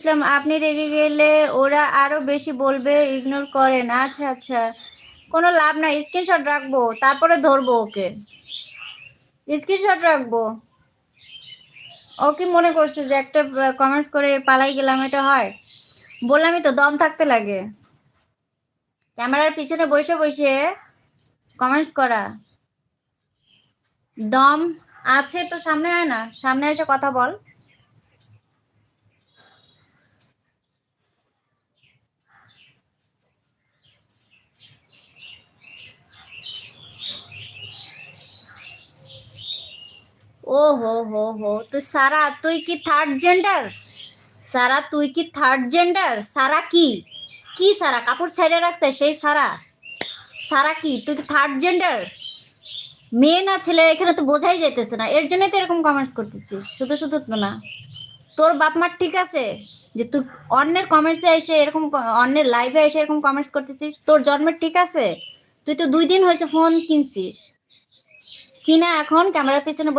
ইসলাম, আপনি রেগে গেলে ওরা আরো বেশি বলবে, ইগনোর করেন। আচ্ছা আচ্ছা, কোনো লাভ নাই, স্ক্রিনশট রাখবো, তারপরে ধরবো ওকে। স্ক্রিনশট রাখবো। ও কি মনে করছে যে একটা কমেন্টস করে পালাই গেলাম এটা হয়? বললামই তো, দম থাকতে লাগে ক্যামেরার পিছনে বসে বসে কমেন্টস করা। দম আছে তো সামনে আয় না, সামনে এসে কথা বল। ও হো হো হো, তুই সারা, তুই কি থার্ড জেন্ডার? সারা তুই কি থার্ড জেন্ডার? সারা কি? কি সারা কাপড় ছেড়ে রাখছে সেই সারা? সারা কি, তুই কি থার্ড জেন্ডার? মেয়ে না ছেলে এখানে তো বোঝাই যাইতেছে না, এর জন্যই তো এরকম কমেন্টস করতেছিস। শুধু শুধু তো না, তোর বাপ মার ঠিক আছে যে তুই অন্যের কমেন্টসে এসে এরকম অন্যের লাইভে এসে এরকম কমেন্টস করতেছিস? তোর জন্মের ঠিক আছে? তুই তো 2 দিন হয়েছে ফোন কিনছিস, কিনা এখন ক্যামেরার পিছনে